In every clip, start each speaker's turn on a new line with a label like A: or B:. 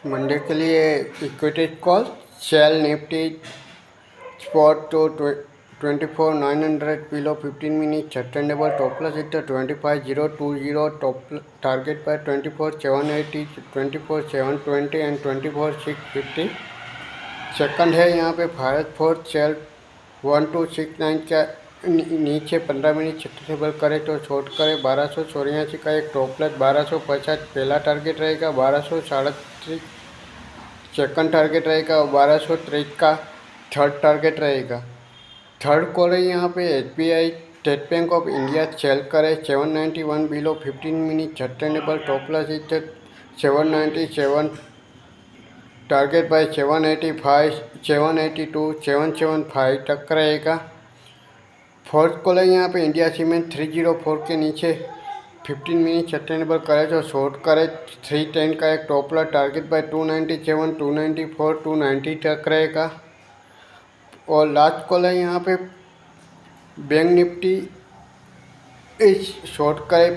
A: Monday के लिए equity call sell Nifty spot तो 24,900 below 15 minutes sustainable top loss at the 25,020 top target by 24,780 24,720 and 24,650 second है यहाँ पे भारत फोर्थ सेल 1269 का नीचे 15 मिनट सस्टेनेबल करे तो शॉर्ट करे 1284 का एक टॉप लॉस 1250 पहला टारगेट रहेगा 1237 सेकंड टारगेट रहेगा और 1223 का थर्ड टारगेट रहेगा। थर्ड कॉल है यहाँ पे SBI State Bank of India sell करे 791 below 15 minute sustainable top loss is 797 target buy 785 782 775 तक रहेगा। फोर्थ कॉल है यहाँ पे इंडिया सीमेंट 304 के नीचे 15 मिनट सस्टेनेबल करे तो शॉर्ट करे 310 का एक टॉप लॉस टारगेट बाय 297 294 290 तक रहेगा। और लास्ट कॉल है यहाँ पे बैंक निफ्टी इस शॉर्ट करे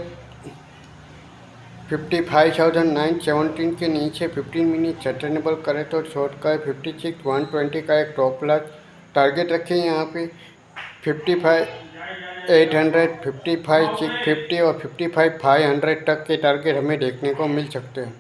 A: 55,917 के नीचे 15 मिनट सस्टेनेबल करे तो शॉर्ट करे 56,120 का एक टॉप लॉस टारगेट रखें यहाँ पे 55,800 55,650 और 55,500 तक के टारगेट हमें देखने को मिल सकते हैं।